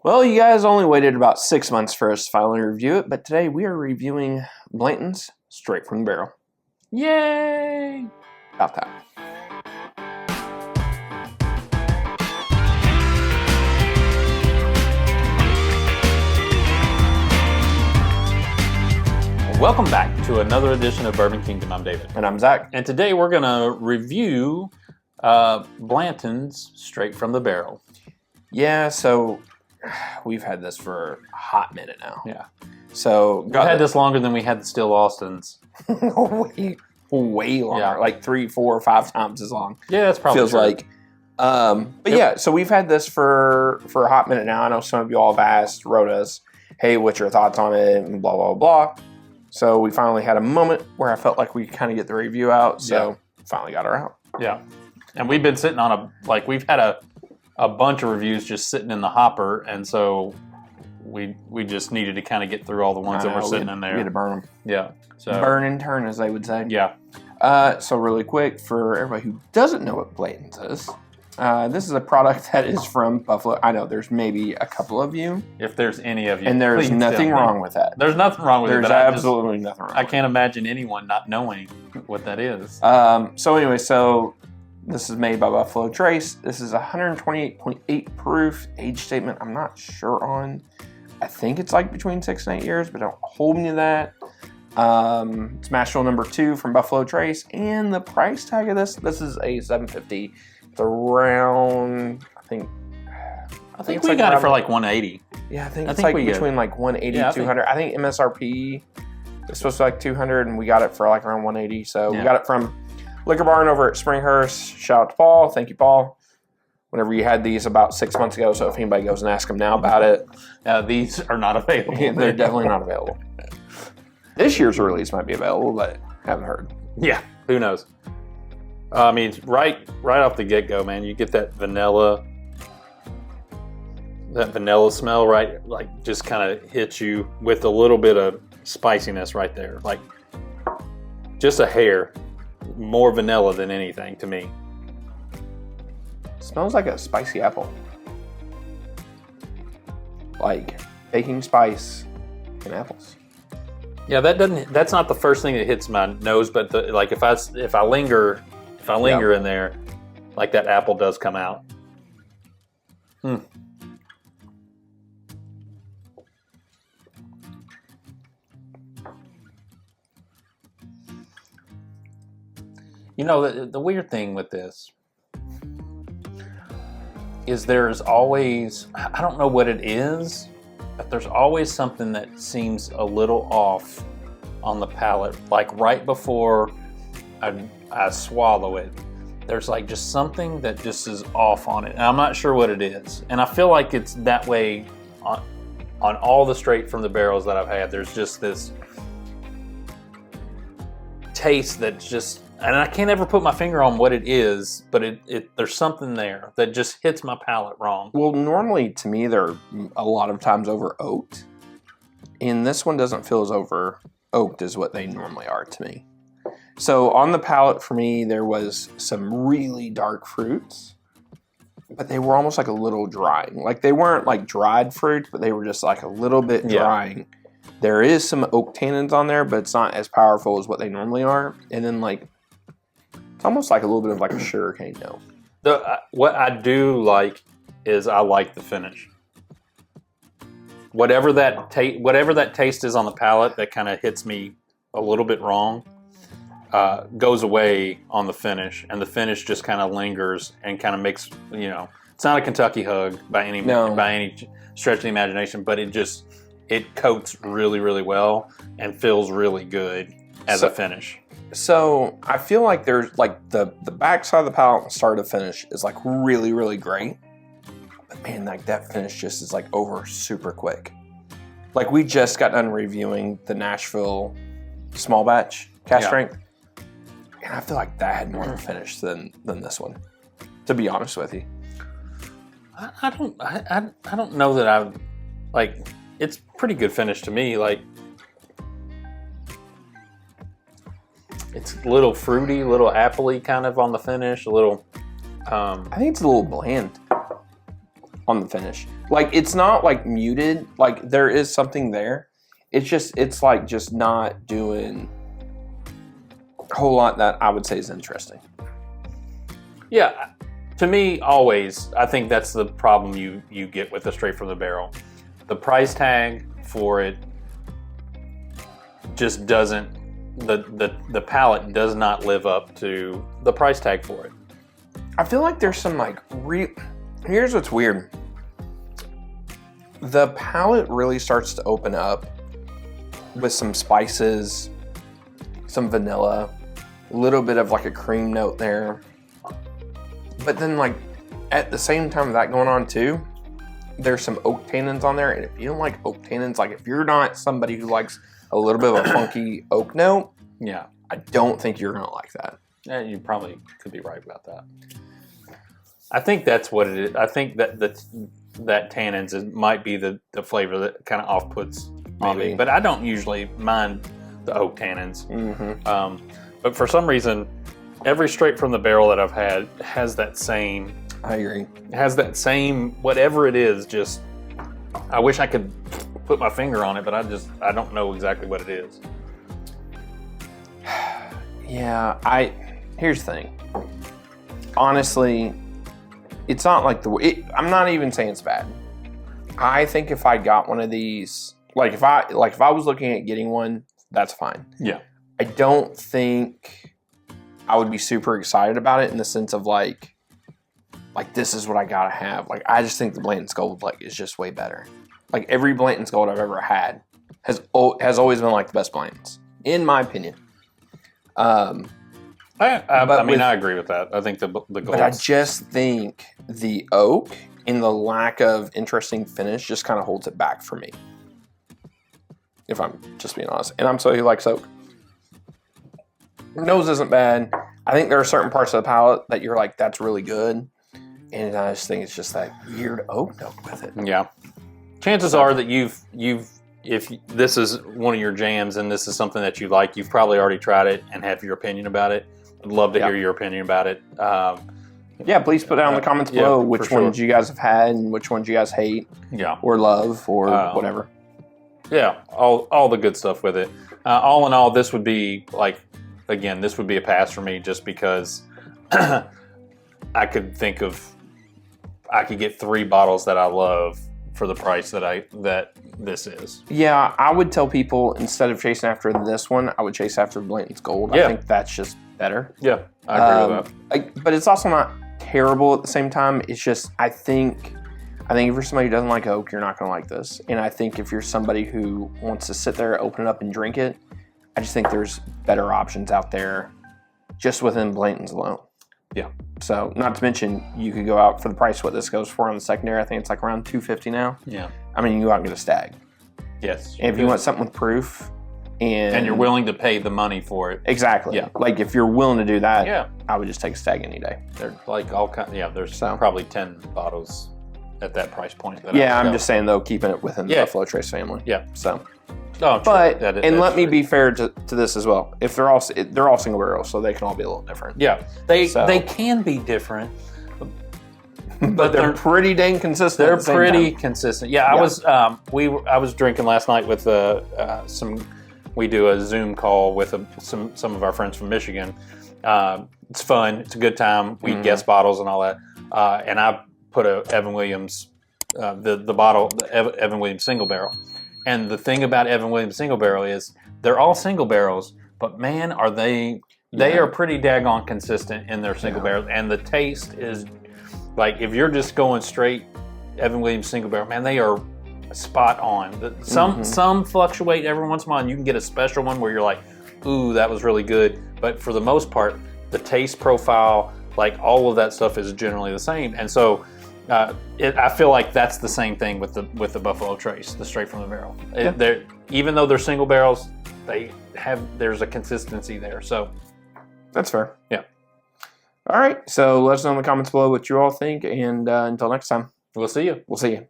Well, you guys only waited about 6 months for us to finally review it, but today we are reviewing Blanton's straight from the barrel. Yay! About that. Welcome back to another edition of Bourbon Kingdom. I'm David. And I'm Zach. And today we're going to review Blanton's straight from the barrel. Yeah, so we've had this for a hot minute now. Yeah. So We've had this longer than we had the Still Austins. way longer, Yeah. like 3, 4, 5 times as long. Yeah, that's probably Feels true. like. But yeah, so we've had this for a hot minute now. I know some of you all have asked, wrote us, hey, what's your thoughts on it, and blah, blah, blah. So we finally had a moment where I felt like we could kind of get the review out. So finally got her out. Yeah. And we've been sitting on we've had a bunch of reviews just sitting in the hopper, and so we just needed to kind of get through all the ones that were sitting in there. We had to burn them. Yeah. So Burn and turn, as they would say. yeah. So really quick, for everybody who doesn't know what Blanton's is, this is a product that is from Buffalo. I know there's maybe a couple of you. If there's any of you. And there's please nothing tell me. wrong with that. There's nothing wrong with There's it. But absolutely nothing wrong I with can't imagine anyone not knowing what that is. So anyway, so this is made by Buffalo Trace. This is 128.8 proof. Age statement, I'm not sure on. I think it's like between 6 and 8 years, but don't hold me to that. It's mash bill number 2 from Buffalo Trace, and the price tag of this is a $7.50. It's around, I think we got it for like $180. Yeah, I think it's like between like 180 and 200. I think MSRP is supposed to be like 200, and we got it for like around 180. So we got it from Liquor Barn over at Springhurst. Shout out to Paul. Thank you, Paul. Whenever you had these about 6 months ago, so if anybody goes and asks them now about it. These are not available. They're definitely not available. This year's release might be available, but haven't heard. Yeah, who knows? I mean, right off the get-go, man, you get that vanilla smell, right? Like, just kind of hits you with a little bit of spiciness right there. Like, just a hair. More vanilla than anything to me. Smells like a spicy apple. Like baking spice and apples. Yeah, that's not the first thing that hits my nose, but like if I linger in there, like that apple does come out. You know, the weird thing with this is there's always, I don't know what it is, but there's always something that seems a little off on the palate. Like right before I swallow it, there's like just something that just is off on it. And I'm not sure what it is. And I feel like it's that way on all the straight from the barrels that I've had. There's just this taste that's just, and I can't ever put my finger on what it is, but there's something there that just hits my palate wrong. Well, normally to me, they're a lot of times over oaked. And this one doesn't feel as over oaked as what they normally are to me. So on the palate for me, there was some really dark fruits, but they were almost like a little drying. Like they weren't like dried fruit, but they were just like a little bit drying. There is some oak tannins on there, but it's not as powerful as what they normally are. And then like, it's almost like a little bit of like a sugarcane note. What I do like is I like the finish. Whatever that taste is on the palate that kind of hits me a little bit wrong, goes away on the finish, and the finish just kind of lingers and kind of makes, you know, it's not a Kentucky hug by any stretch of the imagination, but it coats really, really well and feels really good as a finish. So I feel like there's like the back side of the palate and start to finish is like really, really great. But man, like that finish just is like over super quick. Like we just got done reviewing the Nashville small batch cast strength. And I feel like that had more of a finish than this one, to be honest with you. I don't know that I like, it's pretty good finish to me. Like, it's a little fruity, a little appley kind of on the finish, a little... I think it's a little bland. on the finish. Like, it's not like muted. Like, there is something there. It's like just not doing a whole lot that I would say is interesting. Yeah, to me, always, I think that's the problem you get with the straight from the barrel. The price tag for it just doesn't, the palate does not live up to the price tag for it. I feel like there's some like here's what's weird. The palate really starts to open up with some spices, some vanilla, a little bit of like a cream note there. But then like at the same time that going on too, there's some oak tannins on there. And if you don't like oak tannins, like if you're not somebody who likes a little bit of a funky oak note, yeah, I don't think you're gonna like that. Yeah, you probably could be right about that. I think that's what it is. I think that tannins might be the flavor that kind of off-puts on me. But I don't usually mind the oak tannins. Mm-hmm. But for some reason, every straight from the barrel that I've had has that same. I agree. Has that same whatever it is. Just I wish I could put my finger on it, but I don't know exactly what it is. Yeah, here's the thing. Honestly, it's not like I'm not even saying it's bad. I think if I got one of these, if I was looking at getting one, that's fine. Yeah. I don't think I would be super excited about it in the sense of like this is what I gotta have. Like, I just think the Blanton's Gold is just way better. Like, every Blanton's Gold I've ever had has always been like the best Blantons, in my opinion. I agree with that. I think the gold. But I just think the oak and the lack of interesting finish just kind of holds it back for me. If I'm just being honest. And I'm somebody who likes oak. Nose isn't bad. I think there are certain parts of the palate that you're like, that's really good. And I just think it's just that weird oak note with it. Yeah. Chances are that if this is one of your jams and this is something that you like, you've probably already tried it and have your opinion about it. I'd love to hear your opinion about it. Yeah, please put down in the comments below which ones you guys have had and which ones you guys hate or love or whatever. Yeah, all the good stuff with it. All in all, this would be this would be a pass for me just because I could get 3 bottles that I love for the price that this is. Yeah, I would tell people instead of chasing after this one, I would chase after Blanton's Gold. Yeah. I think that's just better. Yeah, I agree with that. But it's also not terrible at the same time. It's just I think if you're somebody who doesn't like oak, you're not going to like this. And I think if you're somebody who wants to sit there, open it up, and drink it, I just think there's better options out there just within Blanton's alone. Yeah. So, not to mention, you could go out for the price what this goes for on the secondary. I think it's like around $250 now. Yeah. I mean, you can go out and get a stag. Yes. And if you want something with proof, and you're willing to pay the money for it. Exactly. Yeah. Like, if you're willing to do that, I would just take a stag any day. They're like all kind. Yeah. There's probably 10 bottles at that price point. I'm just saying though, keeping it within the Buffalo Trace family. Yeah. So. Oh, but let me be fair to this as well. If they're all single barrels, so they can all be a little different. Yeah, they can be different, but they're pretty dang consistent. They're pretty consistent. Yeah, I was drinking last night with some. We do a Zoom call with some of our friends from Michigan. It's fun. It's a good time. We guest bottles and all that. And I put a Evan Williams, the bottle, the Evan Williams single barrel. And the thing about Evan Williams single barrel is they're all single barrels, but man, are they are pretty daggone consistent in their single barrels. And the taste is like, if you're just going straight Evan Williams single barrel, man, they are spot on. Some fluctuate every once in a while, and you can get a special one where you're like, ooh, that was really good. But for the most part, the taste profile, like all of that stuff is generally the same. And so I feel like that's the same thing with the Buffalo Trace, the straight from the barrel. Even though they're single barrels, there's a consistency there. So that's fair. Yeah. All right. So let us know in the comments below what you all think, and until next time, we'll see you.